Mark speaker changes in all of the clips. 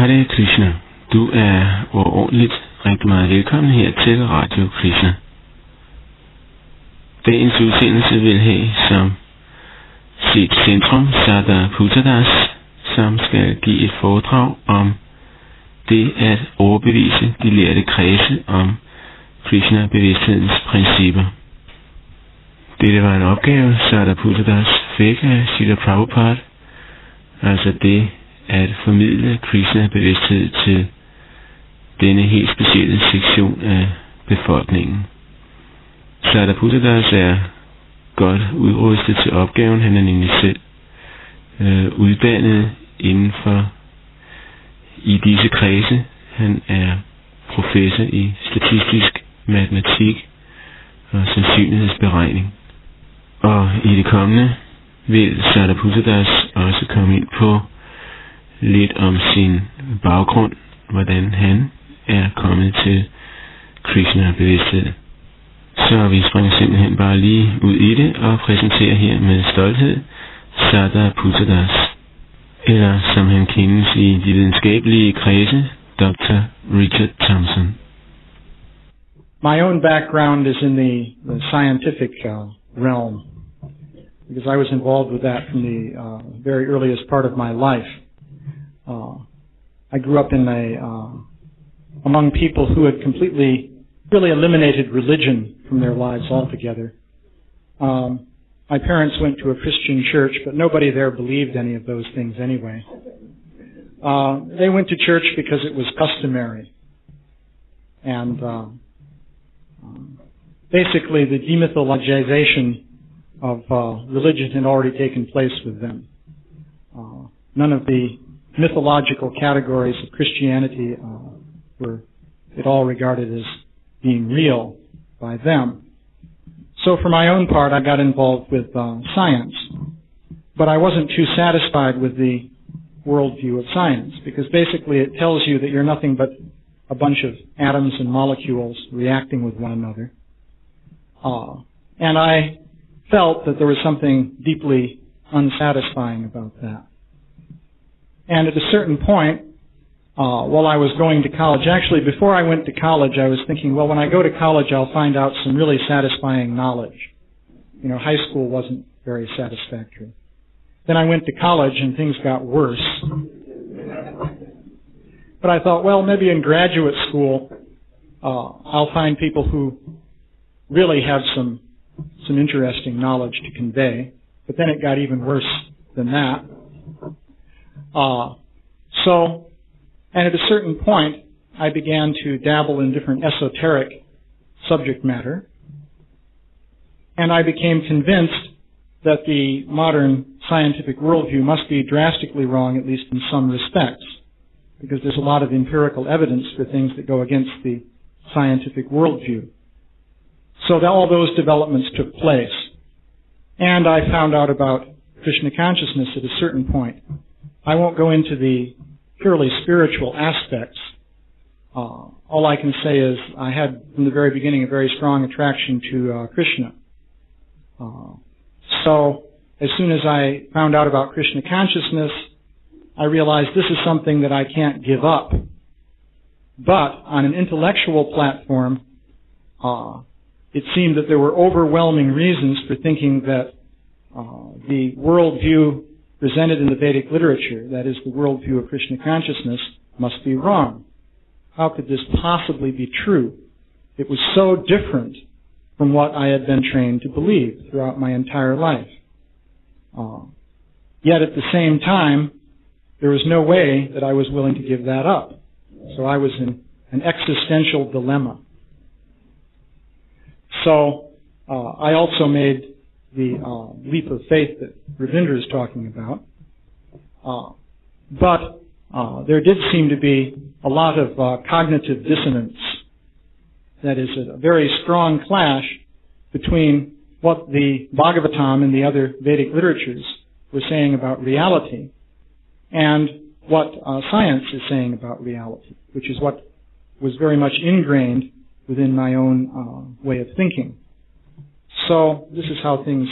Speaker 1: Hare Krishna. Du er overordentligt rigtig meget velkommen her til Radio Krishna. Dagens udsendelse vil have som sit centrum Sadaputa Dasa, som skal give et foredrag om det at overbevise de lærte kredse om Krishna-bevidsthedens principper. Dette var en opgave, Sadaputa Dasa fik af Srila Prabhupada, altså det at formidle Krishna-bevidsthed til denne helt specielle sektion af befolkningen. Sadaputa Dasa er godt udrustet til opgaven. Han er nemlig selv uddannet inden for i disse kredse. Han er professor i statistisk matematik og sandsynlighedsberegning. Og i det kommende vil Sadaputa Dasa også komme ind på lidt om sin baggrund, hvordan han er kommet til Krishna-bevidsthed. Så vi springer simpelthen bare lige ud i det og præsenterer her med stolthed Sadaputa Dasa, eller som han kendes i de videnskabelige kredse, Dr. Richard Thompson.
Speaker 2: My own background is in the scientific realm, because I was involved with that from the very earliest part of my life. I grew up in among people who had completely really eliminated religion from their lives altogether. My parents went to a Christian church, but nobody there believed any of those things anyway. They went to church because it was customary. And basically the demythologization of religion had already taken place with them. None of the mythological categories of Christianity were at all regarded as being real by them. So for my own part, I got involved with science. But I wasn't too satisfied with the worldview of science, because basically it tells you that you're nothing but a bunch of atoms and molecules reacting with one another. And I felt that there was something deeply unsatisfying about that. And at a certain point, while I was going to college, actually before I went to college, I was thinking, well, when I go to college, I'll find out some really satisfying knowledge. You know, high school wasn't very satisfactory. Then I went to college and things got worse. But I thought, well, maybe in graduate school, I'll find people who really have some interesting knowledge to convey. But then it got even worse than that. And at a certain point, I began to dabble in different esoteric subject matter, and I became convinced that the modern scientific worldview must be drastically wrong, at least in some respects, because there's a lot of empirical evidence for things that go against the scientific worldview. So all those developments took place, and I found out about Krishna consciousness at a certain point. I won't go into the purely spiritual aspects. All I can say is I had, from the very beginning, a very strong attraction to Krishna. So as soon as I found out about Krishna consciousness, I realized this is something that I can't give up. But on an intellectual platform, it seemed that there were overwhelming reasons for thinking that the worldview presented in the Vedic literature, that is the worldview of Krishna consciousness, must be wrong. How could this possibly be true? It was so different from what I had been trained to believe throughout my entire life. Yet at the same time, there was no way that I was willing to give that up. So I was in an existential dilemma. So I also made the leap of faith that Ravindra is talking about. But there did seem to be a lot of cognitive dissonance. That is a very strong clash between what the Bhagavatam and the other Vedic literatures were saying about reality and what science is saying about reality, which is what was very much ingrained within my own way of thinking. So this is how things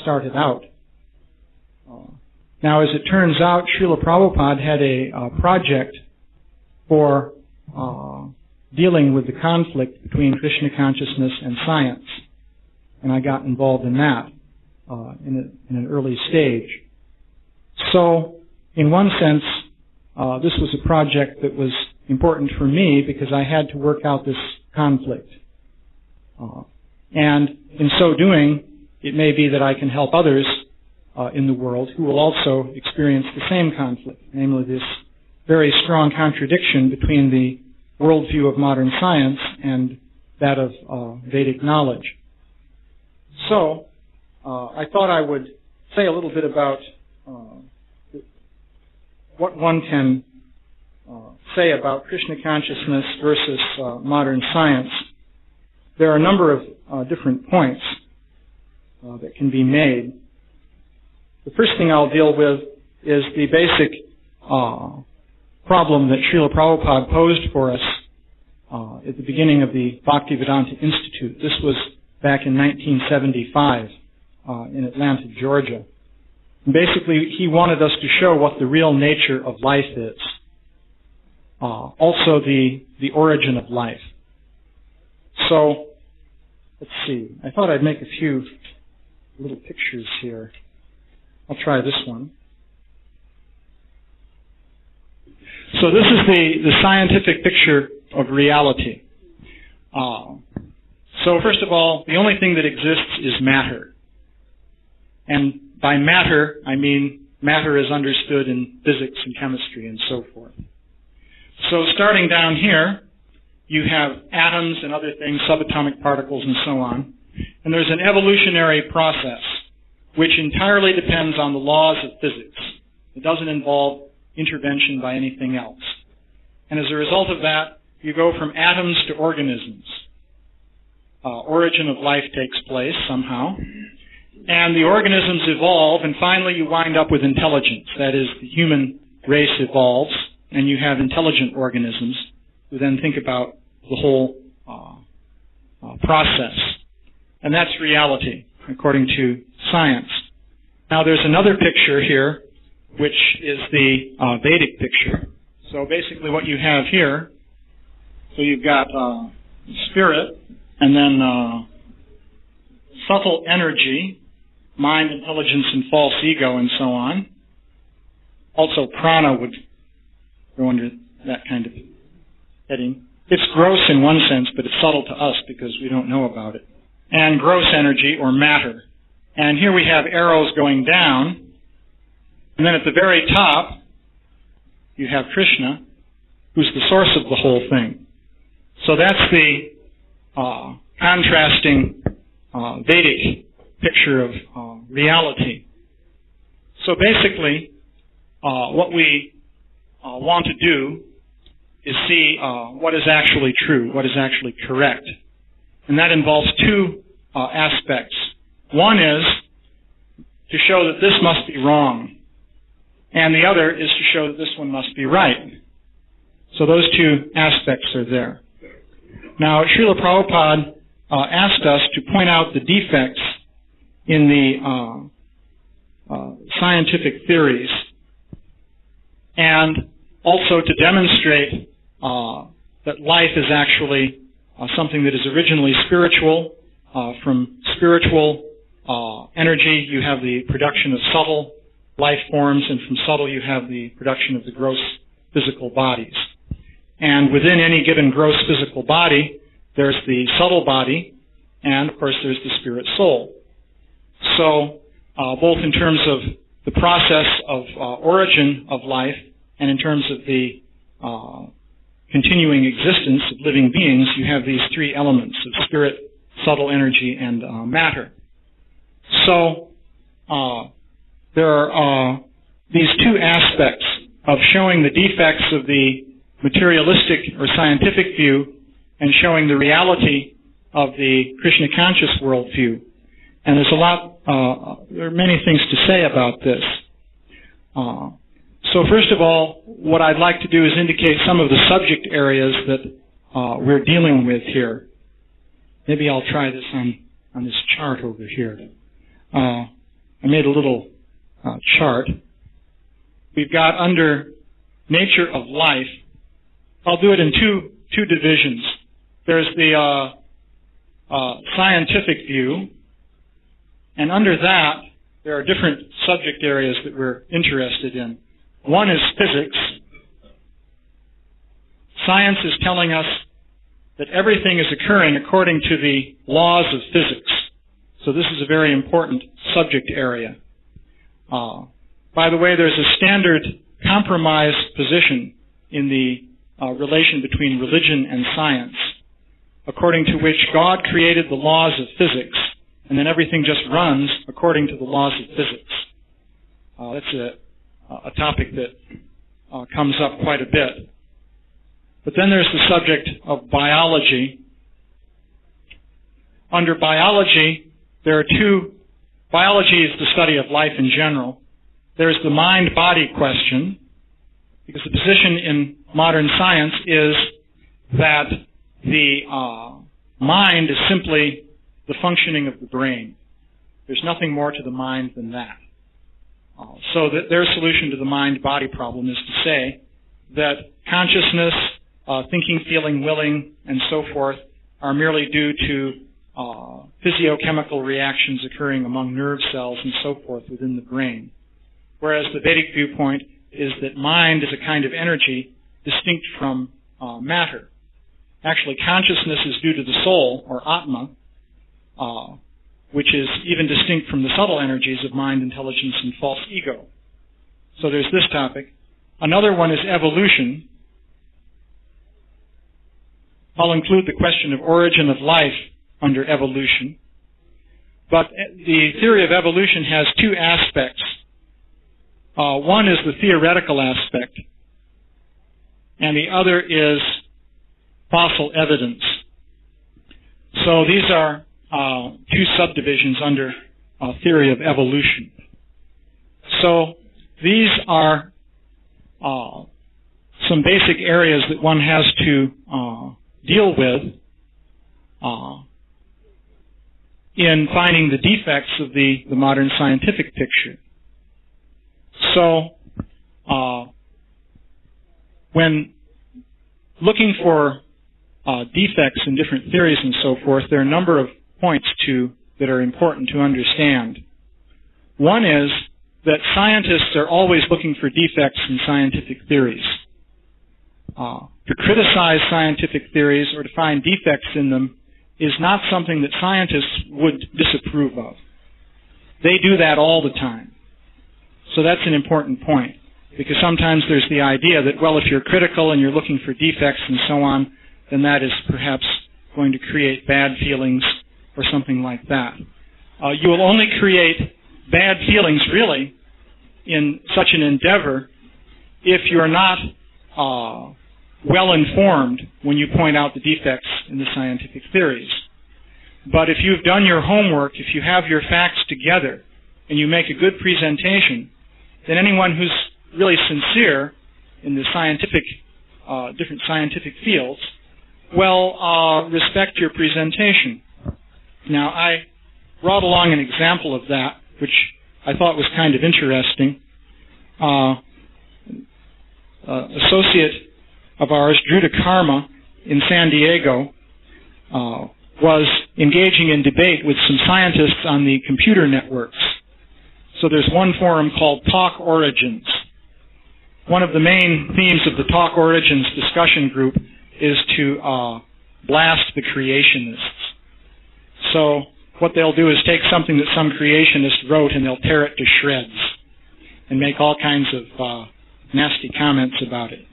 Speaker 2: started out. Now, as it turns out, Srila Prabhupada had a project for dealing with the conflict between Krishna consciousness and science. And I got involved in that in an early stage. So, in one sense, this was a project that was important for me because I had to work out this conflict. And in so doing, it may be that I can help others in the world who will also experience the same conflict, namely this very strong contradiction between the worldview of modern science and that of Vedic knowledge. So, I thought I would say a little bit about what one can say about Krishna consciousness versus modern science. There are a number of different points that can be made. The first thing I'll deal with is the basic problem that Srila Prabhupada posed for us at the beginning of the Bhakti-Vedanta Institute. This was back in 1975 in Atlanta, Georgia. And basically, he wanted us to show what the real nature of life is. Also, the origin of life. So, let's see. I thought I'd make a few little pictures here. I'll try this one. So this is the scientific picture of reality. So first of all, the only thing that exists is matter. And by matter, I mean matter is understood in physics and chemistry and so forth. So starting down here, you have atoms and other things, subatomic particles and so on. And there's an evolutionary process which entirely depends on the laws of physics. It doesn't involve intervention by anything else. And as a result of that, you go from atoms to organisms. Origin of life takes place somehow. And the organisms evolve, and finally you wind up with intelligence. That is, the human race evolves, and you have intelligent organisms who then think about the whole process. And that's reality, according to science. Now there's another picture here, which is the Vedic picture. So basically what you have here, so you've got spirit, and then subtle energy, mind, intelligence, and false ego, and so on. Also prana would go under that kind of heading. It's gross in one sense, but it's subtle to us because we don't know about it. And gross energy, or matter. And here we have arrows going down. And then at the very top, you have Krishna, who's the source of the whole thing. So that's the contrasting Vedic picture of reality. So basically, what we want to do is see what is actually true, what is actually correct. And that involves two aspects. One is to show that this must be wrong, and the other is to show that this one must be right. So those two aspects are there. Now, Srila Prabhupada asked us to point out the defects in the scientific theories, and also to demonstrate that life is actually something that is originally spiritual. From spiritual energy, you have the production of subtle life forms, and from subtle you have the production of the gross physical bodies. And within any given gross physical body, there's the subtle body, and of course there's the spirit soul. So, both in terms of the process of origin of life, and in terms of the continuing existence of living beings, you have these three elements of spirit, subtle energy, and matter. So, there are these two aspects of showing the defects of the materialistic or scientific view and showing the reality of the Krishna conscious worldview. And there's there are many things to say about this. So first of all, what I'd like to do is indicate some of the subject areas that we're dealing with here. Maybe I'll try this on this chart over here. I made a little chart. We've got under nature of life I'll do it in two divisions. There's the scientific view, and under that, there are different subject areas that we're interested in. One is physics. Science is telling us that everything is occurring according to the laws of physics. So this is a very important subject area. By the way, there's a standard compromise position in the relation between religion and science, according to which God created the laws of physics, and then everything just runs according to the laws of physics. That's a topic that comes up quite a bit. But then there's the subject of biology. Under biology, there are two. Biology is the study of life in general. There's the mind-body question, because the position in modern science is that the mind is simply the functioning of the brain. There's nothing more to the mind than that. So their solution to the mind-body problem is to say that consciousness, thinking, feeling, willing, and so forth are merely due to physiochemical reactions occurring among nerve cells and so forth within the brain. Whereas the Vedic viewpoint is that mind is a kind of energy distinct from matter. Actually, consciousness is due to the soul, or Atma, which is even distinct from the subtle energies of mind, intelligence, and false ego. So there's this topic. Another one is evolution. I'll include the question of origin of life under evolution. But the theory of evolution has two aspects. One is the theoretical aspect, and the other is fossil evidence. So these are two subdivisions under theory of evolution. So these are some basic areas that one has to deal with in finding the defects of the modern scientific picture. So when looking for defects in different theories and so forth, there are a number of points that are important to understand. One is that scientists are always looking for defects in scientific theories. To criticize scientific theories or to find defects in them is not something that scientists would disapprove of. They do that all the time. So that's an important point, because sometimes there's the idea that, well, if you're critical and you're looking for defects and so on, then that is perhaps going to create bad feelings or something like that. You will only create bad feelings, really, in such an endeavor if you're not well-informed when you point out the defects in the scientific theories. But if you've done your homework, if you have your facts together, and you make a good presentation, then anyone who's really sincere in the scientific, different scientific fields will respect your presentation. Now, I brought along an example of that, which I thought was kind of interesting. Associate of ours, Drew Karma, in San Diego, was engaging in debate with some scientists on the computer networks. So there's one forum called Talk Origins. One of the main themes of the Talk Origins discussion group is to blast the creationists. So what they'll do is take something that some creationist wrote and they'll tear it to shreds and make all kinds of nasty comments about it.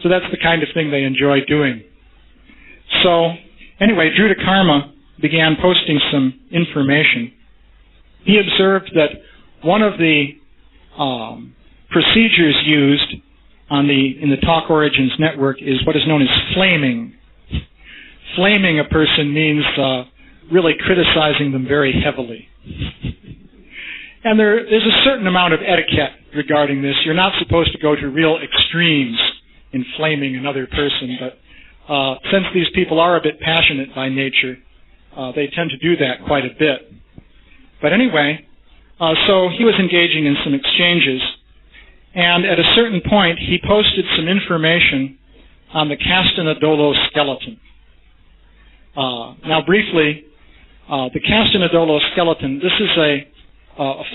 Speaker 2: So that's the kind of thing they enjoy doing. So anyway, Drew Karma began posting some information. He observed that one of the procedures used in the Talk Origins network is what is known as flaming. Flaming a person means really criticizing them very heavily. And there's a certain amount of etiquette regarding this. You're not supposed to go to real extremes in flaming another person, but since these people are a bit passionate by nature, they tend to do that quite a bit. But anyway, so he was engaging in some exchanges, and at a certain point he posted some information on the Castanedolo skeleton. Now briefly, the Castanedolo skeleton, this is a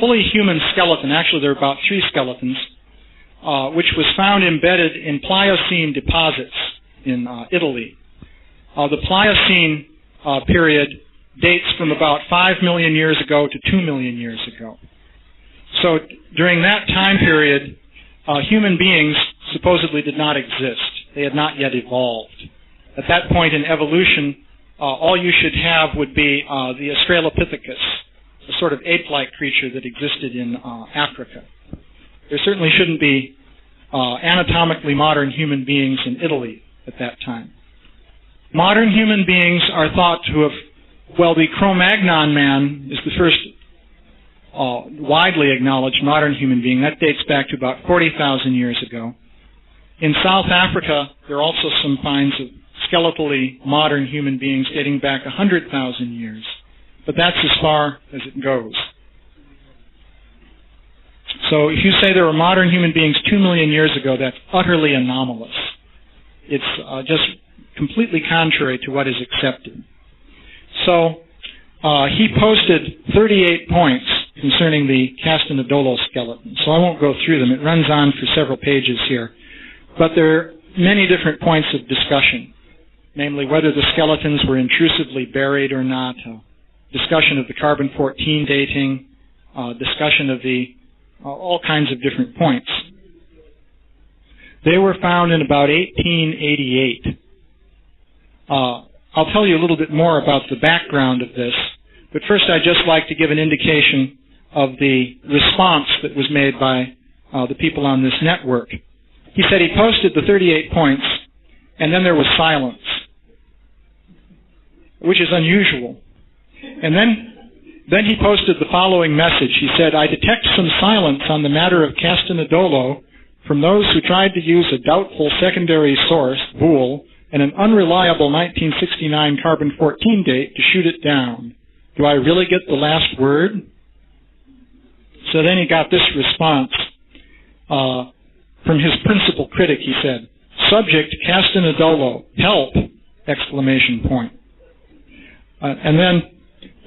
Speaker 2: fully human skeleton. Actually, there are about 3 skeletons, which was found embedded in Pliocene deposits in Italy. The Pliocene period dates from about 5 million years ago to 2 million years ago. So during that time period, human beings supposedly did not exist. They had not yet evolved. At that point in evolution, all you should have would be the Australopithecus, a sort of ape-like creature that existed in Africa. There certainly shouldn't be anatomically modern human beings in Italy at that time. Modern human beings are thought to have, well, the Cro-Magnon man is the first widely acknowledged modern human being. That dates back to about 40,000 years ago. In South Africa, there are also some finds of skeletally modern human beings dating back 100,000 years. But that's as far as it goes. So if you say there were modern human beings 2 million years ago, that's utterly anomalous. It's just completely contrary to what is accepted. So he posted 38 points concerning the Castanedolo skeleton. So I won't go through them. It runs on for several pages here. But there are many different points of discussion, namely whether the skeletons were intrusively buried or not, discussion of the carbon-14 dating, discussion of the all kinds of different points. They were found in about 1888. I'll tell you a little bit more about the background of this, but first I'd just like to give an indication of the response that was made by the people on this network. He said he posted the 38 points, and then there was silence, which is unusual. And then he posted the following message. He said, I detect some silence on the matter of Castanedolo from those who tried to use a doubtful secondary source, Boole, and an unreliable 1969 carbon-14 date to shoot it down. Do I really get the last word? So then he got this response from his principal critic. He said, subject Castanedolo, help! Exclamation point. And then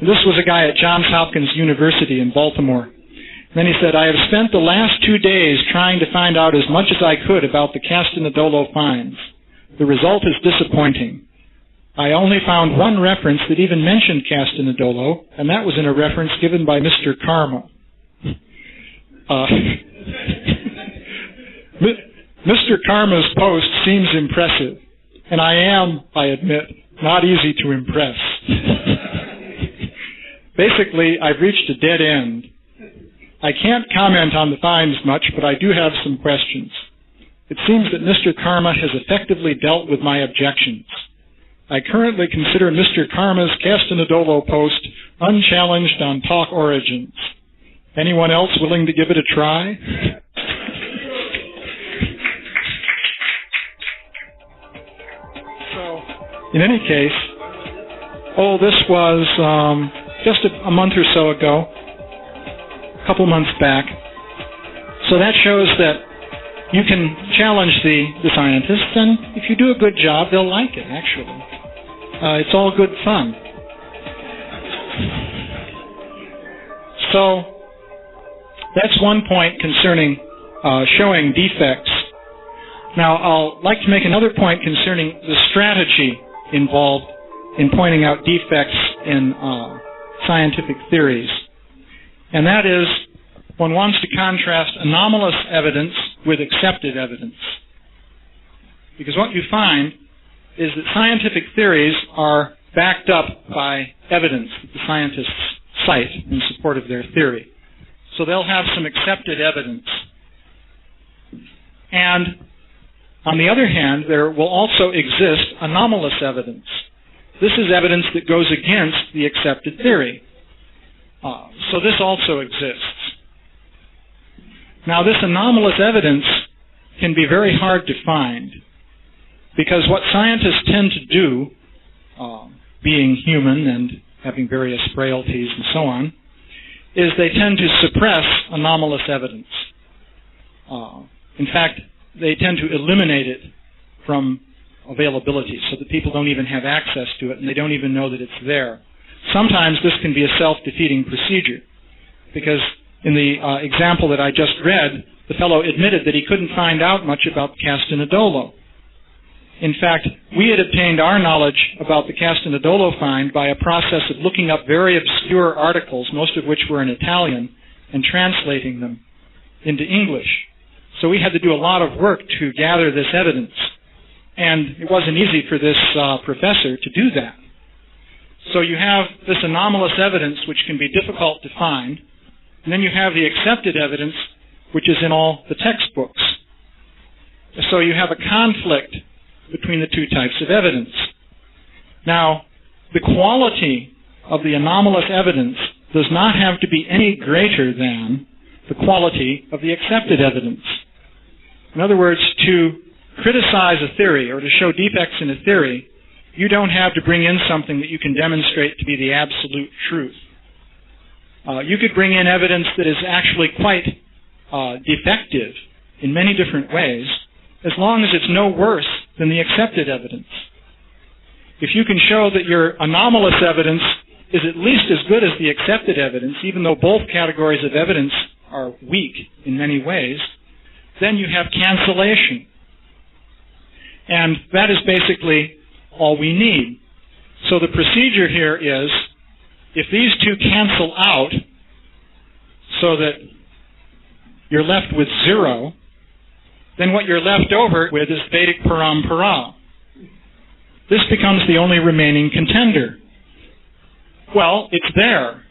Speaker 2: this was a guy at Johns Hopkins University in Baltimore. And then he said, I have spent the last 2 days trying to find out as much as I could about the Castanedolo finds. The result is disappointing. I only found one reference that even mentioned Castanedolo, and that was in a reference given by Mr. Karma. Mr. Karma's post seems impressive, and I am, I admit, not easy to impress. Basically, I've reached a dead end. I can't comment on the finds much, but I do have some questions. It seems that Mr. Karma has effectively dealt with my objections. I currently consider Mr. Karma's Castanedolo post unchallenged on talk origins. Anyone else willing to give it a try? So, in any case, this was just a month or so ago, a couple months back. So that shows that you can challenge the scientists, and if you do a good job, they'll like it, actually. It's all good fun. So that's one point concerning showing defects. Now, I'll like to make another point concerning the strategy involved in pointing out defects in scientific theories. And that is, one wants to contrast anomalous evidence with accepted evidence. Because what you find is that scientific theories are backed up by evidence that the scientists cite in support of their theory. So they'll have some accepted evidence. And on the other hand, there will also exist anomalous evidence. This is evidence that goes against the accepted theory. So this also exists. Now, this anomalous evidence can be very hard to find, because what scientists tend to do, being human and having various frailties and so on, is they tend to suppress anomalous evidence. In fact, they tend to eliminate it from availability, so that people don't even have access to it and they don't even know that it's there. Sometimes this can be a self-defeating procedure, because in the example that I just read, the fellow admitted that he couldn't find out much about Castanedolo. In fact, we had obtained our knowledge about the Castanedolo find by a process of looking up very obscure articles, most of which were in Italian, and translating them into English. So we had to do a lot of work to gather this evidence. And it wasn't easy for this professor to do that. So you have this anomalous evidence which can be difficult to find, and then you have the accepted evidence which is in all the textbooks. So you have a conflict between the two types of evidence. Now, the quality of the anomalous evidence does not have to be any greater than the quality of the accepted evidence. In other words, to criticize a theory or to show defects in a theory, you don't have to bring in something that you can demonstrate to be the absolute truth. You could bring in evidence that is actually quite defective in many different ways, as long as it's no worse than the accepted evidence. If you can show that your anomalous evidence is at least as good as the accepted evidence, even though both categories of evidence are weak in many ways, then you have cancellation. And that is basically all we need. So the procedure here is, if these two cancel out so that you're left with zero, then what you're left over with is Vedic parampara. This becomes the only remaining contender. Well, it's there.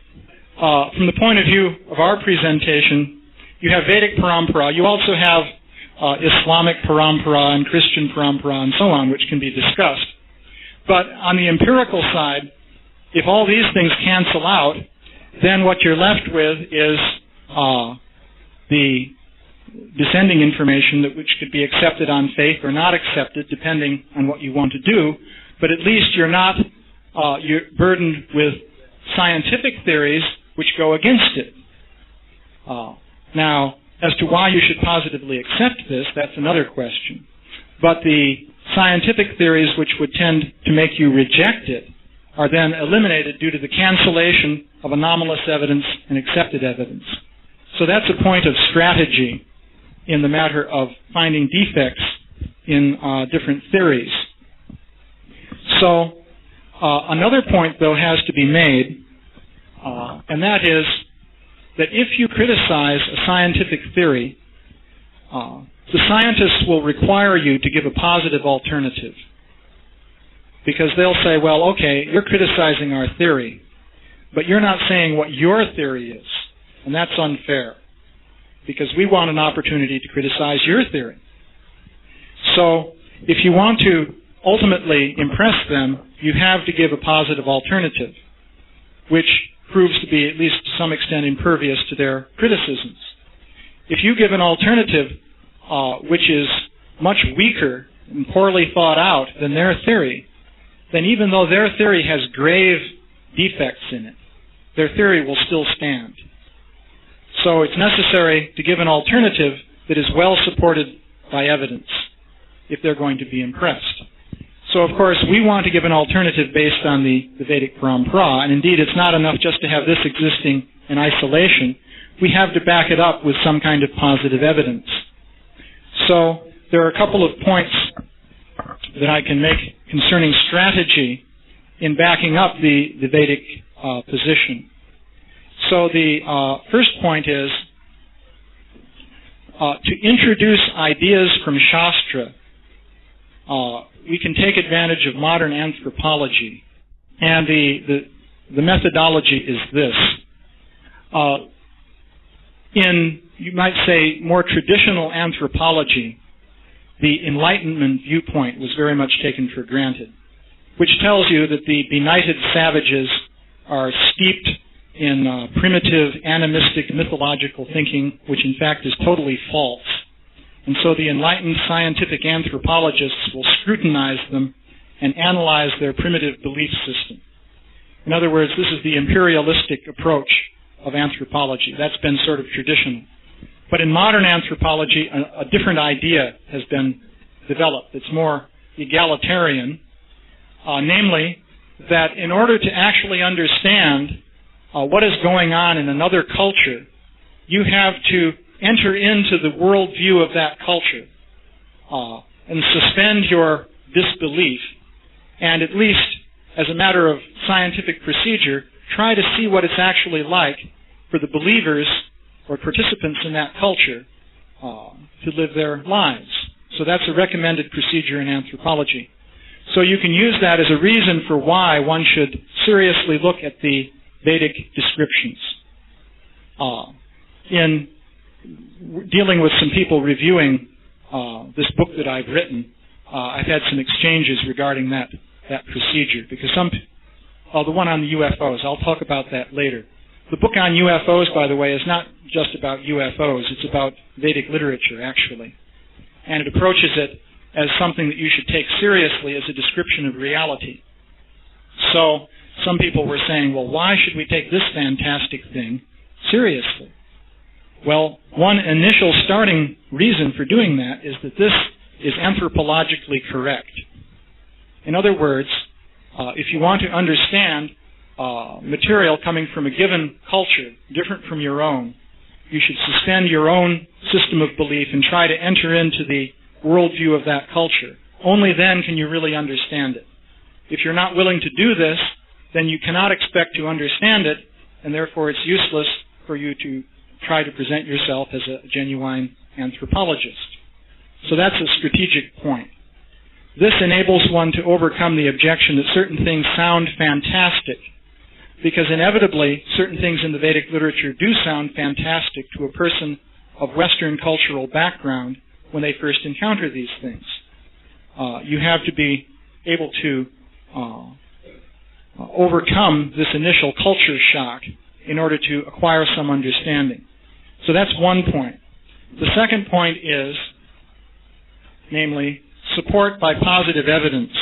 Speaker 2: From the point of view of our presentation, you have Vedic parampara. You also have Islamic parampara and Christian parampara and so on, which can be discussed. But on the empirical side, if all these things cancel out, then what you're left with is the descending information which could be accepted on faith or not accepted, depending on what you want to do. But at least you're not you're burdened with scientific theories which go against it. Now, as to why you should positively accept this, that's another question. But the scientific theories which would tend to make you reject it are then eliminated due to the cancellation of anomalous evidence and accepted evidence. So that's a point of strategy in the matter of finding defects in different theories. So another point, though, has to be made, and that is that if you criticize a scientific theory, the scientists will require you to give a positive alternative. Because they'll say, well, okay, you're criticizing our theory, but you're not saying what your theory is. And that's unfair, because we want an opportunity to criticize your theory. So if you want to ultimately impress them, you have to give a positive alternative, which proves to be, at least to some extent, impervious to their criticisms. If you give an alternative which is much weaker and poorly thought out than their theory, then even though their theory has grave defects in it, their theory will still stand. So it's necessary to give an alternative that is well supported by evidence if they're going to be impressed. So, of course, we want to give an alternative based on the Vedic parampara, and indeed it's not enough just to have this existing in isolation. We have to back it up with some kind of positive evidence. So there are a couple of points that I can make concerning strategy in backing up the Vedic position. So the first point is to introduce ideas from Shastra. We can take advantage of modern anthropology, and the methodology is this. In, you might say, more traditional anthropology, the Enlightenment viewpoint was very much taken for granted, which tells you that the benighted savages are steeped in primitive, animistic, mythological thinking, which in fact is totally false. And so the enlightened scientific anthropologists will scrutinize them and analyze their primitive belief system. In other words, this is the imperialistic approach of anthropology. That's been sort of traditional. But in modern anthropology, a different idea has been developed. It's more egalitarian, namely that in order to actually understand what is going on in another culture, you have to enter into the worldview of that culture and suspend your disbelief, and at least as a matter of scientific procedure, try to see what it's actually like for the believers or participants in that culture to live their lives. So that's a recommended procedure in anthropology. So you can use that as a reason for why one should seriously look at the Vedic descriptions. In dealing with some people reviewing this book that I've written, I've had some exchanges regarding that procedure, because the one on the UFOs, I'll talk about that later. The book on UFOs, by the way, is not just about UFOs, it's about Vedic literature, actually. And it approaches it as something that you should take seriously as a description of reality. So, some people were saying, well, why should we take this fantastic thing seriously? Well, one initial starting reason for doing that is that this is anthropologically correct. In other words, if you want to understand material coming from a given culture, different from your own, you should suspend your own system of belief and try to enter into the worldview of that culture. Only then can you really understand it. If you're not willing to do this, then you cannot expect to understand it, and therefore it's useless for you to try to present yourself as a genuine anthropologist. So that's a strategic point. This enables one to overcome the objection that certain things sound fantastic, because inevitably certain things in the Vedic literature do sound fantastic to a person of Western cultural background when they first encounter these things. You have to be able to overcome this initial culture shock in order to acquire some understanding. So that's one point. The second point is, namely, support by positive evidence.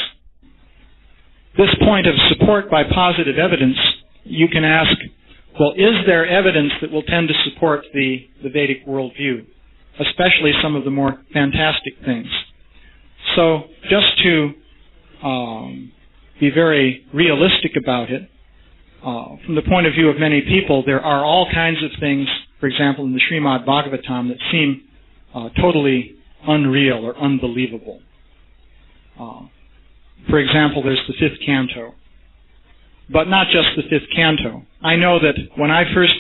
Speaker 2: This point of support by positive evidence, you can ask, well, is there evidence that will tend to support the Vedic worldview, especially some of the more fantastic things? So, just to be very realistic about it, from the point of view of many people, there are all kinds of things, for example, in the Srimad Bhagavatam, that seem totally unreal or unbelievable. For example, there's the 5th canto. But not just the 5th canto. I know that when I first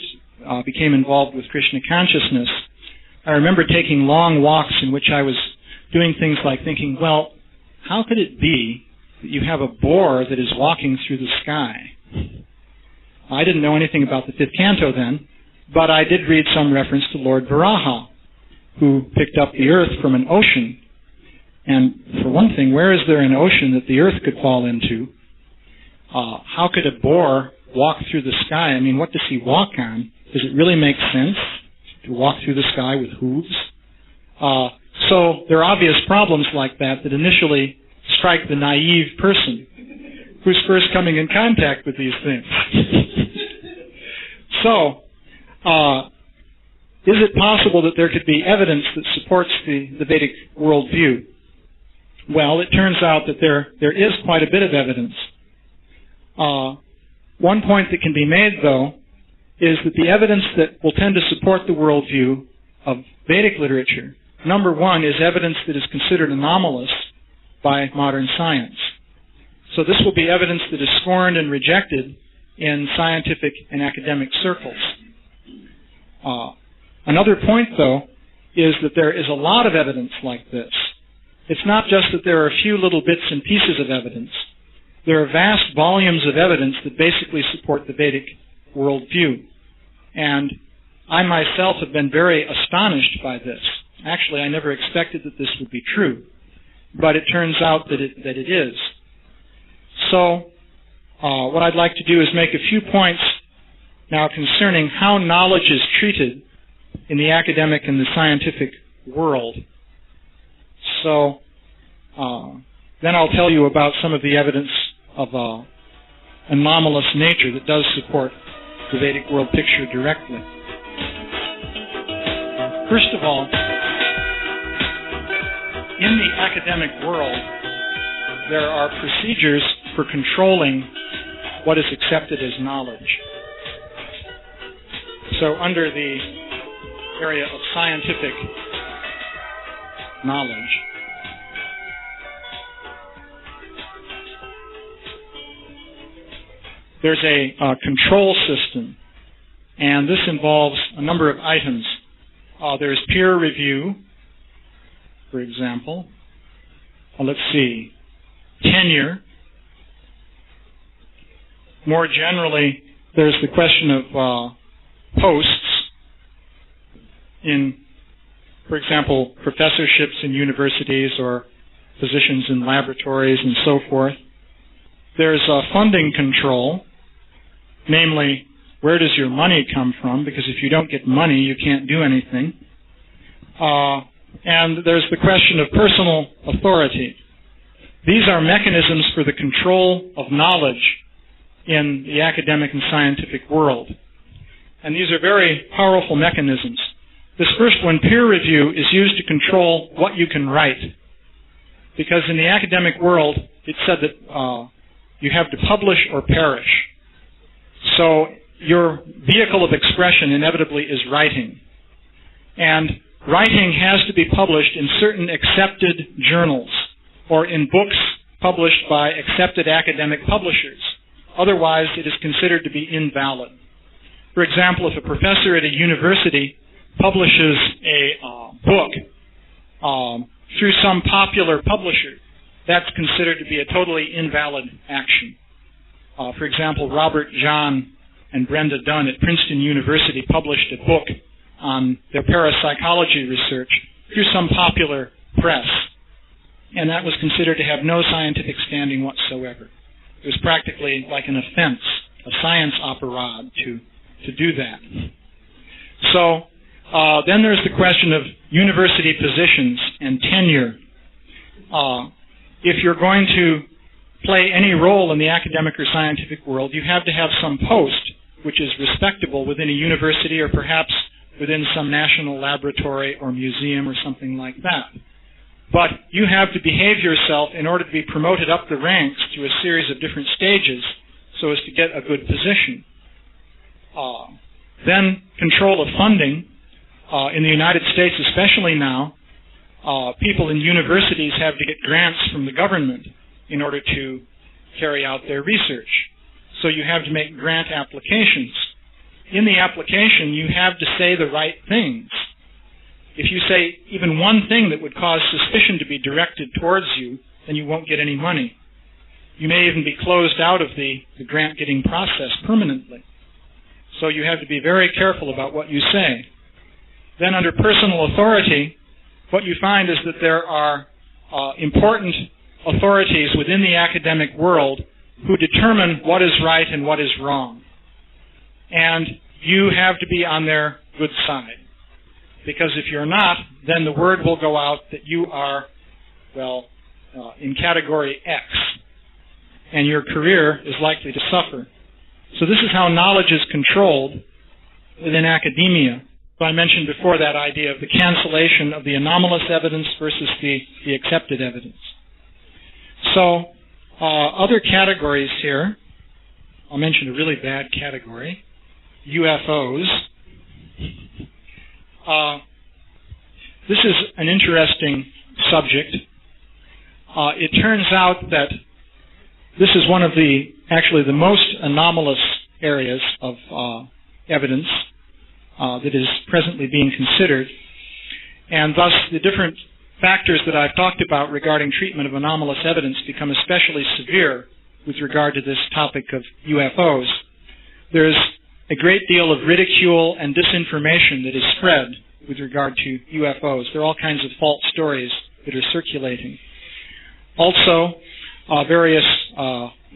Speaker 2: became involved with Krishna consciousness, I remember taking long walks in which I was doing things like thinking, well, how could it be that you have a boar that is walking through the sky? I didn't know anything about the 5th canto then, but I did read some reference to Lord Varaha, who picked up the earth from an ocean. And for one thing, where is there an ocean that the earth could fall into? How could a boar walk through the sky? I mean, what does he walk on? Does it really make sense to walk through the sky with hooves? So there are obvious problems like that initially strike the naive person who's first coming in contact with these things. So, is it possible that there could be evidence that supports the Vedic worldview? Well, it turns out that there is quite a bit of evidence. One point that can be made, though, is that the evidence that will tend to support the worldview of Vedic literature, number one, is evidence that is considered anomalous by modern science. So this will be evidence that is scorned and rejected in scientific and academic circles. Another point, though, is that there is a lot of evidence like this. It's not just that there are a few little bits and pieces of evidence. There are vast volumes of evidence that basically support the Vedic worldview. And I myself have been very astonished by this. Actually, I never expected that this would be true. But it turns out that it is. So, what I'd like to do is make a few points now concerning how knowledge is treated in the academic and the scientific world. So, then I'll tell you about some of the evidence of anomalous nature that does support the Vedic world picture directly. First of all, in the academic world, there are procedures for controlling what is accepted as knowledge. So under the area of scientific knowledge, there's a control system, and this involves a number of items. There's peer review, for example. Let's see, tenure. More generally, there's the question of posts in, for example, professorships in universities or positions in laboratories and so forth. There's funding control, namely, where does your money come from? Because if you don't get money, you can't do anything. And there's the question of personal authority. These are mechanisms for the control of knowledge in the academic and scientific world. And these are very powerful mechanisms. This first one, peer review, is used to control what you can write. Because in the academic world, it's said that you have to publish or perish. So your vehicle of expression inevitably is writing. And writing has to be published in certain accepted journals or in books published by accepted academic publishers. Otherwise, it is considered to be invalid. For example, if a professor at a university publishes a book through some popular publisher, that's considered to be a totally invalid action. For example, Robert John and Brenda Dunn at Princeton University published a book on their parapsychology research through some popular press, and that was considered to have no scientific standing whatsoever. It was practically like an offense, a science operade to do that. So then there's the question of university positions and tenure. If you're going to play any role in the academic or scientific world, you have to have some post which is respectable within a university or perhaps within some national laboratory or museum or something like that. But you have to behave yourself in order to be promoted up the ranks through a series of different stages so as to get a good position. Then control of funding. In the United States, especially now, people in universities have to get grants from the government in order to carry out their research. So you have to make grant applications. In the application, you have to say the right things. If you say even one thing that would cause suspicion to be directed towards you, then you won't get any money. You may even be closed out of the grant-getting process permanently. So you have to be very careful about what you say. Then under personal authority, what you find is that there are important authorities within the academic world who determine what is right and what is wrong. And you have to be on their good side. Because if you're not, then the word will go out that you are, in category X. And your career is likely to suffer. So this is how knowledge is controlled within academia. So I mentioned before that idea of the cancellation of the anomalous evidence versus the accepted evidence. So other categories here, I'll mention a really bad category, UFOs. This is an interesting subject. It turns out that this is one of the most anomalous areas of evidence that is presently being considered, and thus the different factors that I've talked about regarding treatment of anomalous evidence become especially severe with regard to this topic of UFOs. There's a great deal of ridicule and disinformation that is spread with regard to UFOs. There are all kinds of false stories that are circulating. Also, various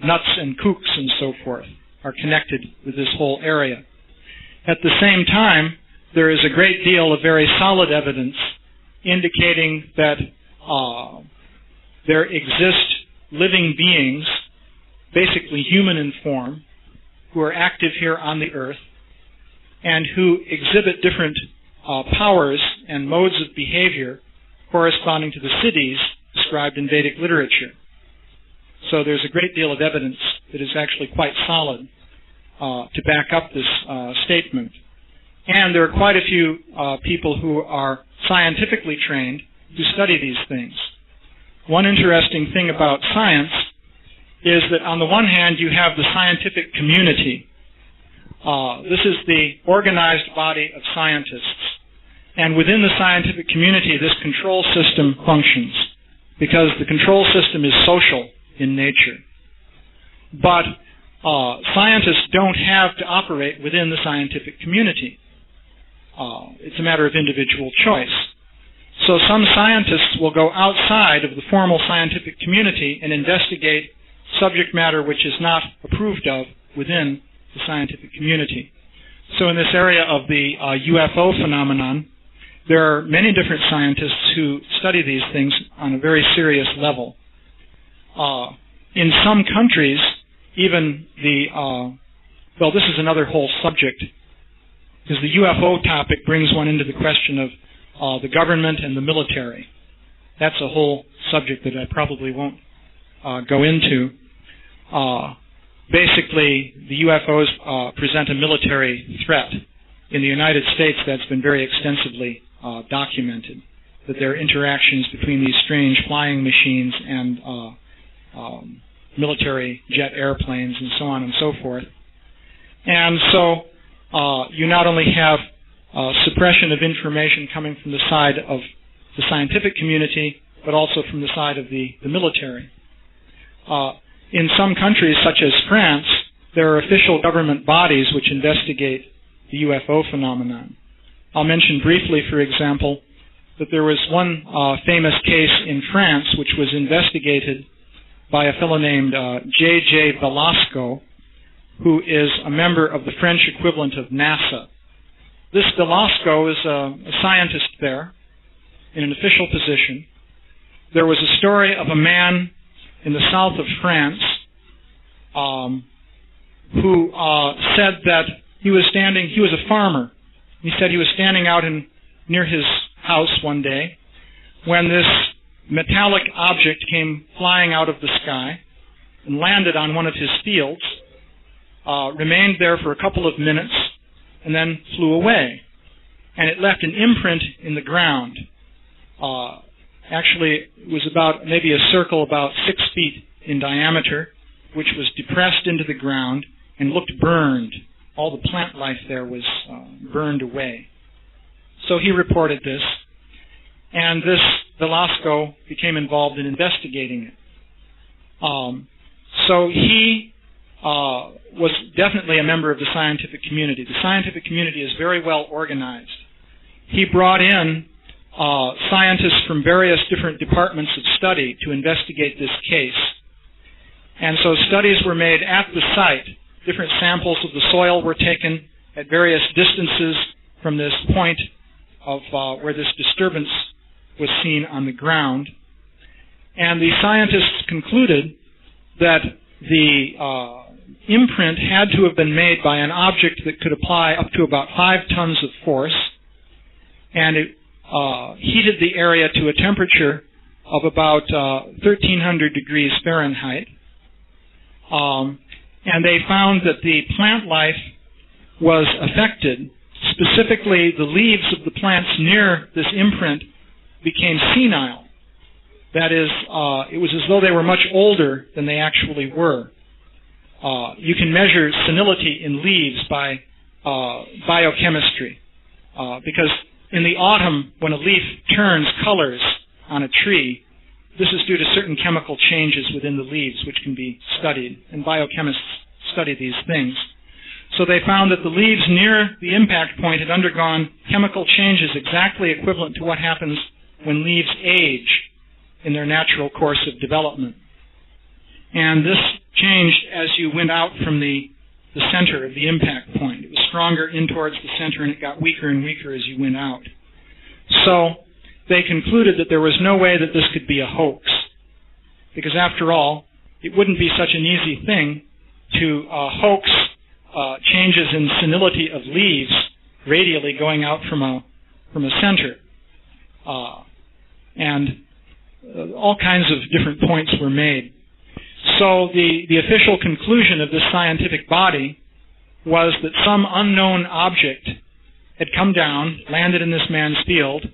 Speaker 2: nuts and kooks and so forth are connected with this whole area. At the same time, there is a great deal of very solid evidence indicating that there exist living beings, basically human in form, who are active here on the earth and who exhibit different powers and modes of behavior corresponding to the siddhis described in Vedic literature. So there's a great deal of evidence that is actually quite solid to back up this statement. And there are quite a few people who are scientifically trained who study these things. One interesting thing about science is that on the one hand you have the scientific community. This is the organized body of scientists. And within the scientific community, this control system functions because the control system is social in nature. But scientists don't have to operate within the scientific community. It's a matter of individual choice. So some scientists will go outside of the formal scientific community and investigate subject matter which is not approved of within the scientific community. So in this area of the UFO phenomenon, there are many different scientists who study these things on a very serious level. In some countries, even well, this is another whole subject, because the UFO topic brings one into the question of the government and the military. That's a whole subject that I probably won't go into. Basically, the UFOs present a military threat. In the United States, that's been very extensively documented, that there are interactions between these strange flying machines and military jet airplanes and so on and so forth. And so you not only have suppression of information coming from the side of the scientific community, but also from the side of the military. In some countries, such as France, there are official government bodies which investigate the UFO phenomenon. I'll mention briefly, for example, that there was one famous case in France which was investigated by a fellow named J.J. Velasco, who is a member of the French equivalent of NASA. This Velasco is a scientist there in an official position. There was a story of a man in the south of France who said that he was a farmer. He said he was standing out near his house one day when this metallic object came flying out of the sky and landed on one of his fields, remained there for a couple of minutes, and then flew away. And it left an imprint in the ground. Actually, it was about maybe a circle about 6 feet in diameter, which was depressed into the ground and looked burned. All the plant life there was burned away. So he reported this, and this Velasco became involved in investigating it. So he was definitely a member of the scientific community. The scientific community is very well organized. He brought in scientists from various different departments of study to investigate this case. And so studies were made at the site. Different samples of the soil were taken at various distances from this point of where this disturbance was seen on the ground. And the scientists concluded that the imprint had to have been made by an object that could apply up to about 5 tons of force, and it heated the area to a temperature of about 1,300 degrees Fahrenheit. And they found that the plant life was affected. Specifically, the leaves of the plants near this imprint became senile. That is, it was as though they were much older than they actually were. You can measure senility in leaves by biochemistry, because in the autumn, when a leaf turns colors on a tree, this is due to certain chemical changes within the leaves which can be studied, and biochemists study these things. So they found that the leaves near the impact point had undergone chemical changes exactly equivalent to what happens when leaves age in their natural course of development. And this changed as you went out from the center of the impact point. It was stronger in towards the center, and it got weaker and weaker as you went out. So they concluded that there was no way that this could be a hoax, because after all, it wouldn't be such an easy thing to hoax changes in senility of leaves radially going out from a center. And all kinds of different points were made. So the official conclusion of this scientific body was that some unknown object had come down, landed in this man's field,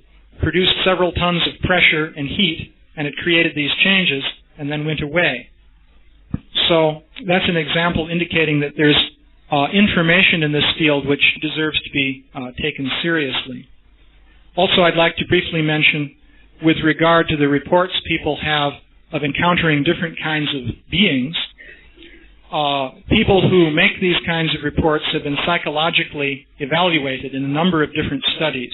Speaker 2: produced several tons of pressure and heat, and it created these changes, and then went away. So that's an example indicating that there's information in this field which deserves to be taken seriously. Also, I'd like to briefly mention, with regard to the reports people have of encountering different kinds of beings, people who make these kinds of reports have been psychologically evaluated in a number of different studies.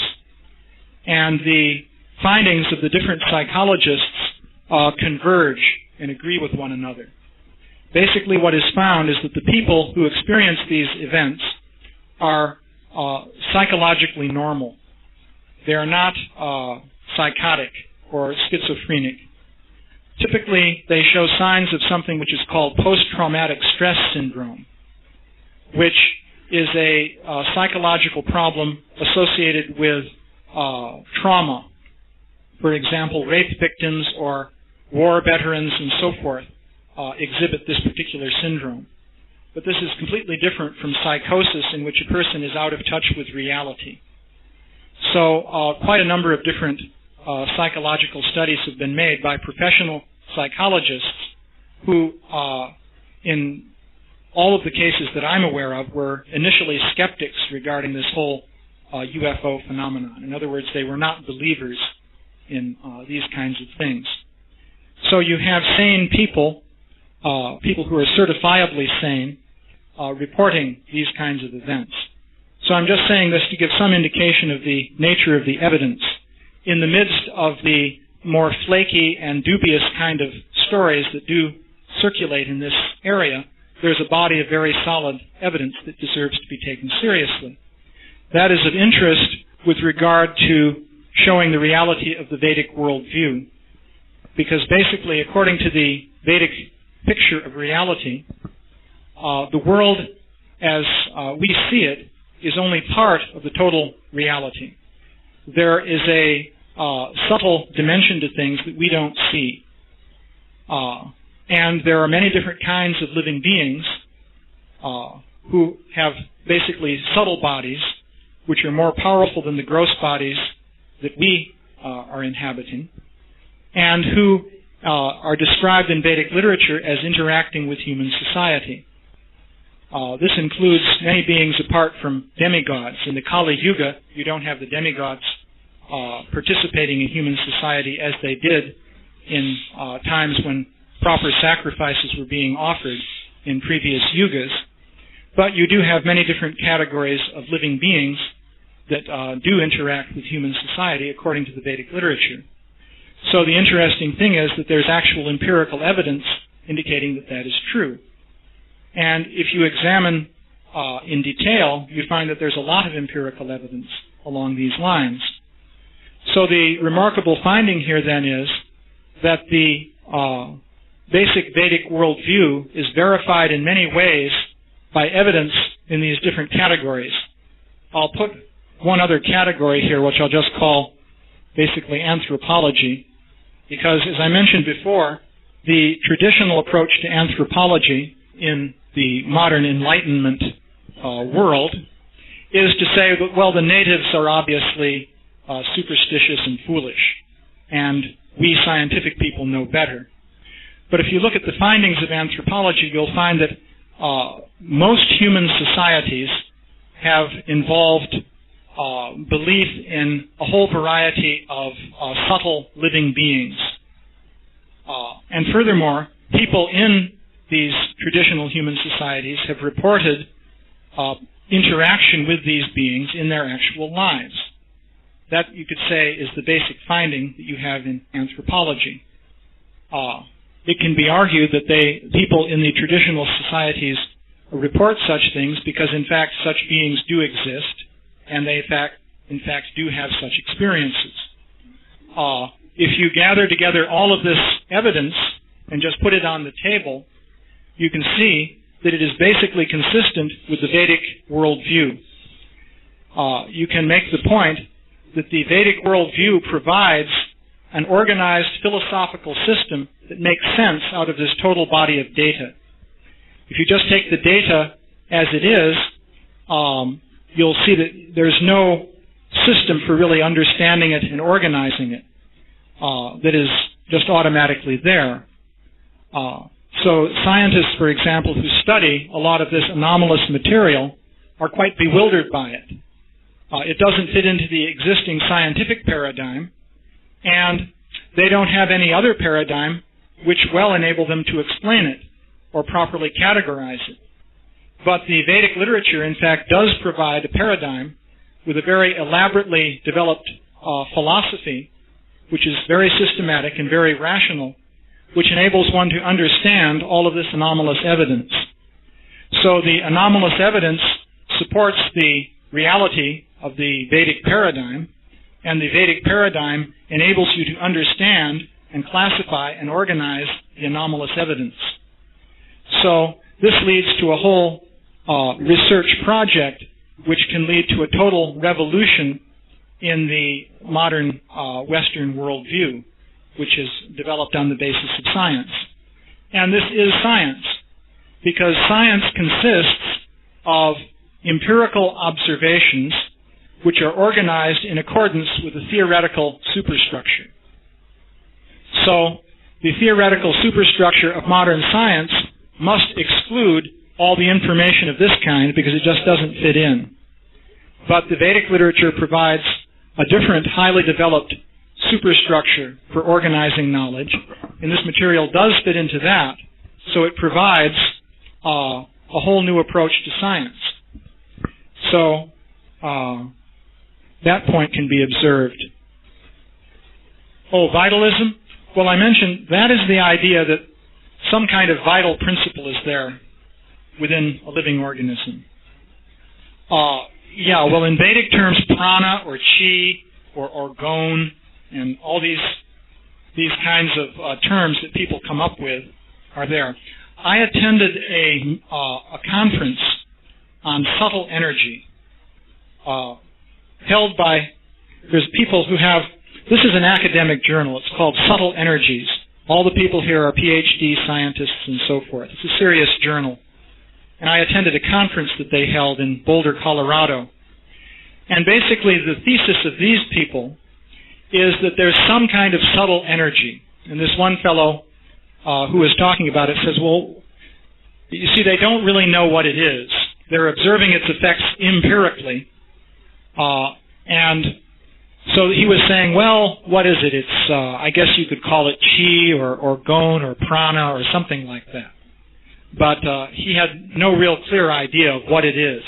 Speaker 2: And the findings of the different psychologists converge and agree with one another. Basically, what is found is that the people who experience these events are psychologically normal. They are not psychotic or schizophrenic. Typically, they show signs of something which is called post-traumatic stress syndrome, which is a psychological problem associated with trauma. For example, rape victims or war veterans and so forth exhibit this particular syndrome. But this is completely different from psychosis, in which a person is out of touch with reality. So quite a number of different psychological studies have been made by professional psychologists who, in all of the cases that I'm aware of, were initially skeptics regarding this whole UFO phenomenon. In other words, they were not believers in these kinds of things. So you have sane people, people who are certifiably sane, reporting these kinds of events. So I'm just saying this to give some indication of the nature of the evidence. In the midst of the more flaky and dubious kind of stories that do circulate in this area, there's a body of very solid evidence that deserves to be taken seriously. That is of interest with regard to showing the reality of the Vedic worldview, because basically, according to the Vedic picture of reality, the world as we see it is only part of the total reality. There is a subtle dimension to things that we don't see. And there are many different kinds of living beings who have basically subtle bodies which are more powerful than the gross bodies that we are inhabiting, and who are described in Vedic literature as interacting with human society. This includes many beings apart from demigods. In the Kali Yuga, you don't have the demigods participating in human society as they did in times when proper sacrifices were being offered in previous yugas. But you do have many different categories of living beings that do interact with human society according to the Vedic literature. So the interesting thing is that there's actual empirical evidence indicating that that is true. And if you examine in detail, you find that there's a lot of empirical evidence along these lines. So the remarkable finding here then is that the basic Vedic worldview is verified in many ways by evidence in these different categories. I'll put one other category here, which I'll just call basically anthropology, because as I mentioned before, the traditional approach to anthropology in the modern Enlightenment world is to say that, well, the natives are obviously superstitious and foolish, and we scientific people know better. But if you look at the findings of anthropology, you'll find that most human societies have involved belief in a whole variety of subtle living beings. And furthermore, people in these traditional human societies have reported interaction with these beings in their actual lives. That, you could say, is the basic finding that you have in anthropology. It can be argued that people in the traditional societies report such things because, in fact, such beings do exist, and they, in fact, do have such experiences. If you gather together all of this evidence and just put it on the table, you can see that it is basically consistent with the Vedic worldview. You can make the point that the Vedic worldview provides an organized philosophical system that makes sense out of this total body of data. If you just take the data as it is, you'll see that there's no system for really understanding it and organizing it that is just automatically there. So scientists, for example, who study a lot of this anomalous material are quite bewildered by it. It doesn't fit into the existing scientific paradigm, and they don't have any other paradigm which well enable them to explain it or properly categorize it. But the Vedic literature, in fact, does provide a paradigm with a very elaborately developed philosophy, which is very systematic and very rational, which enables one to understand all of this anomalous evidence. So the anomalous evidence supports the reality of the Vedic paradigm, and the Vedic paradigm enables you to understand and classify and organize the anomalous evidence. So this leads to a whole research project which can lead to a total revolution in the modern Western worldview, which is developed on the basis of science. And this is science, because science consists of empirical observations which are organized in accordance with a theoretical superstructure. So the theoretical superstructure of modern science must exclude all the information of this kind because it just doesn't fit in. But the Vedic literature provides a different, highly developed superstructure for organizing knowledge, and this material does fit into that, so it provides a whole new approach to science. So that point can be observed. Oh, vitalism? Well, I mentioned that is the idea that some kind of vital principle is there within a living organism. Well, in Vedic terms, prana or chi or orgone and all these kinds of terms that people come up with are there. I attended a conference on subtle energy held by, there's people who have, this is an academic journal, it's called Subtle Energies. All the people here are PhD scientists and so forth. It's a serious journal. And I attended a conference that they held in Boulder, Colorado. And basically the thesis of these people is that there's some kind of subtle energy. And this one fellow who was talking about it says, well, you see, they don't really know what it is. They're observing its effects empirically. And so he was saying, well, what is it? It's, I guess you could call it chi or orgone or prana or something like that. But he had no real clear idea of what it is.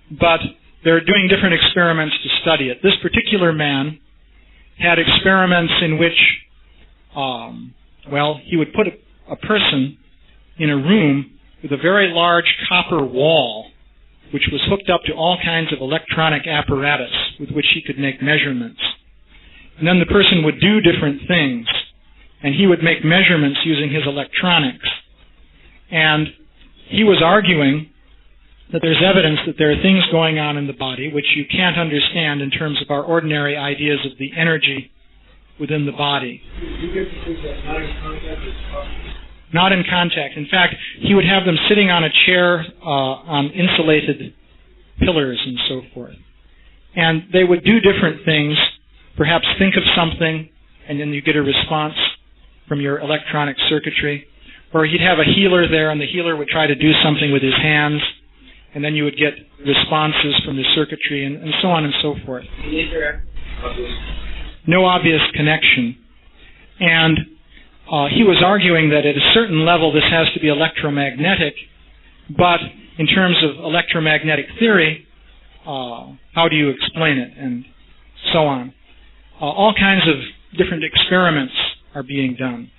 Speaker 2: But they're doing different experiments to study it. This particular man had experiments in which, he would put a person in a room with a very large copper wall, which was hooked up to all kinds of electronic apparatus with which he could make measurements. And then the person would do different things, and he would make measurements using his electronics. And he was arguing that there's evidence that there are things going on in the body which you can't understand in terms of our ordinary ideas of the energy within the body.
Speaker 3: You get to think that not in contact is possible?
Speaker 2: Not in contact. In fact, he would have them sitting on a chair on insulated pillars and so forth. And they would do different things, perhaps think of something, and then you get a response from your electronic circuitry. Or he'd have a healer there, and the healer would try to do something with his hands, and then you would get responses from the circuitry, and so on and so forth. No obvious connection. And he was arguing that at a certain level this has to be electromagnetic, but in terms of electromagnetic theory, how do you explain it, and so on. All kinds of different experiments are being done.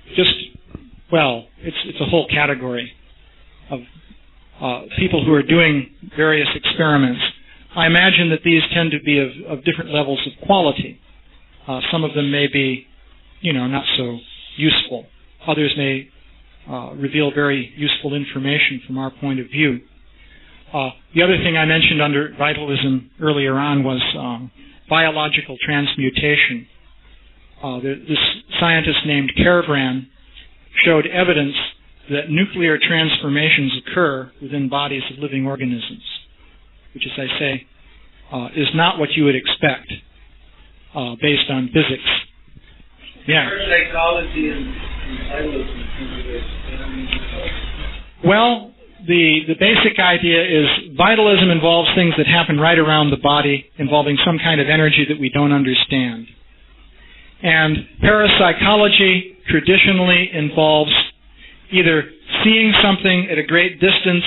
Speaker 2: It's a whole category of people who are doing various experiments. I imagine that these tend to be of different levels of quality. Some of them may be, not so useful. Others may reveal very useful information from our point of view. The other thing I mentioned under vitalism earlier on was biological transmutation. This scientist named Kervran showed evidence that nuclear transformations occur within bodies of living organisms, which, as I say, is not what you would expect based on physics. Yeah.
Speaker 3: Psychology and vitalism.
Speaker 2: Well, the basic idea is vitalism involves things that happen right around the body, involving some kind of energy that we don't understand. And parapsychology traditionally involves either seeing something at a great distance,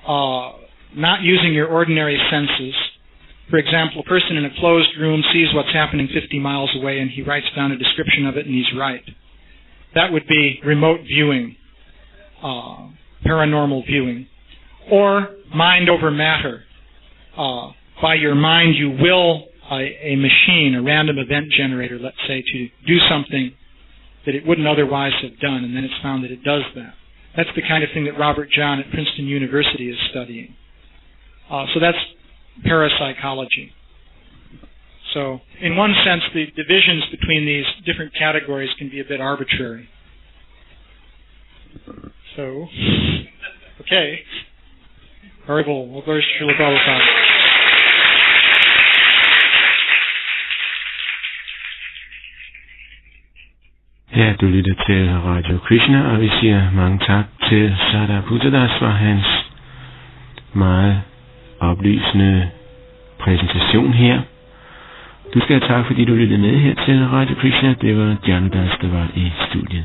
Speaker 2: not using your ordinary senses. For example, a person in a closed room sees what's happening 50 miles away and he writes down a description of it and he's right. That would be remote viewing, paranormal viewing. Or mind over matter. By your mind you will a machine, a random event generator, let's say, to do something that it wouldn't otherwise have done, and then it's found that it does that. That's the kind of thing that Robert John at Princeton University is studying. So that's parapsychology. So, in one sense, the divisions between these different categories can be a bit arbitrary. So, okay. Horrible.
Speaker 1: Ja, du lytter til Radio Krishna, og vi siger mange tak til Sadaputa Dasa for hans meget oplysende præsentation her. Du skal have tak, fordi du lyttede med her til Radio Krishna. Det var Radhadesh, der var i studiet.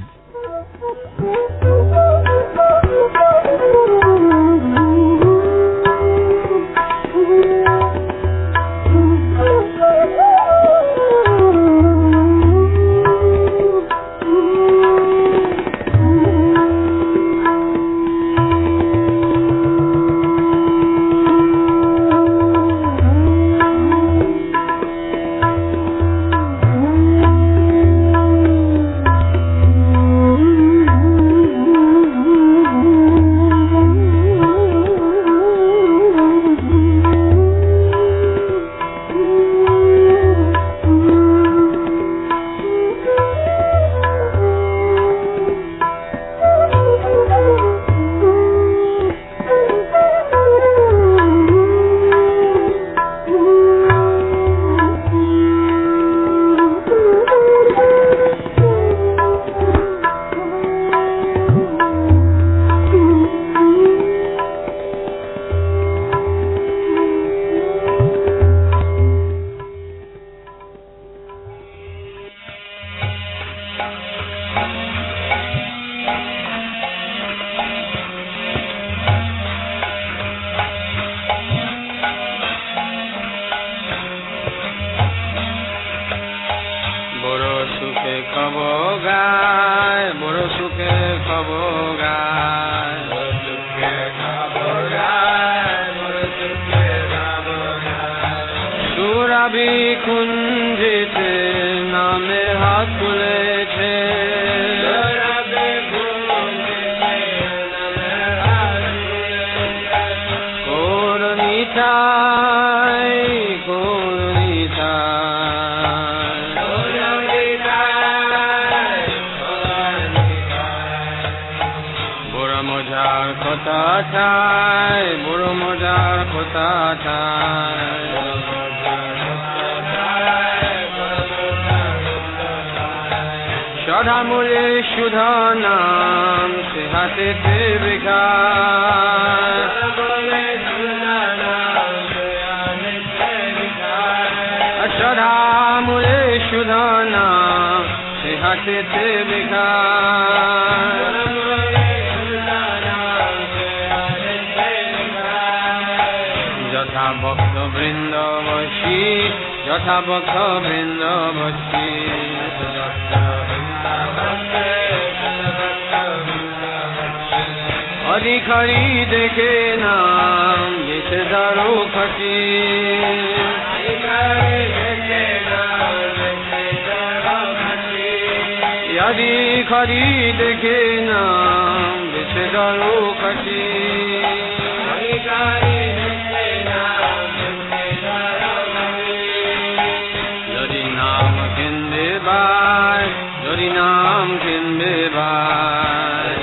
Speaker 4: Harinam kinbe bhai,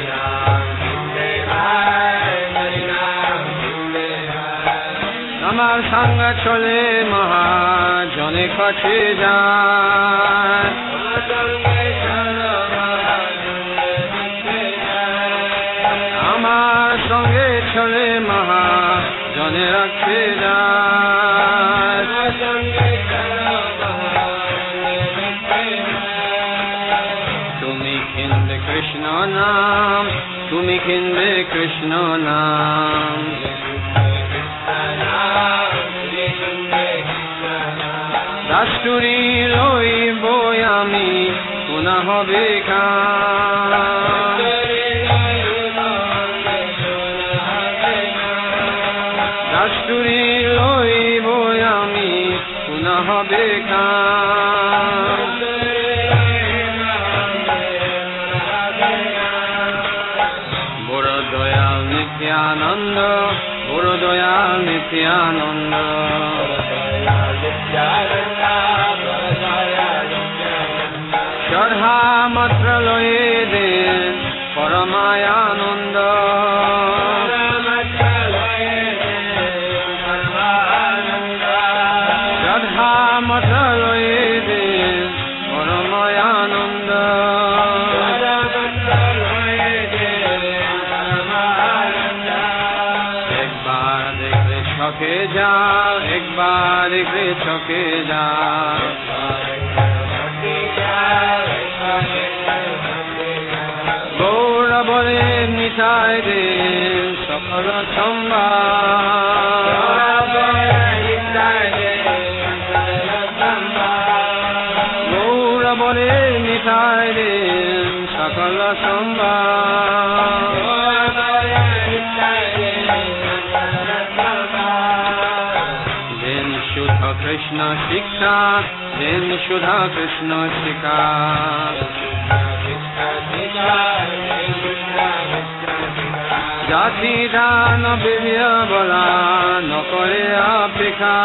Speaker 4: Amar sanga chole mahajone kache jay, Amar sange chole mahajone rakhe jay, Tumi kinbe Krishna naam, Tumi kinbe Krishna naam, Dasturi loi boyami punah hobe kan, Dasturi loi boyami punah hobe kan, Boro doyal nityananda, Boro doyal nityananda, Shadha matra loye den paramayananda, Shadha matra loye den paramayananda, Ek baar dekhe choke ja, ek baar dekhe choke ja, Gaura bole nitai de sakala samba, Gaura bole nitai de sakala samba, Then Shuddha Krishna Shikha, then Shuddha Krishna Shikha, Jati dana bivya bala nokore apika,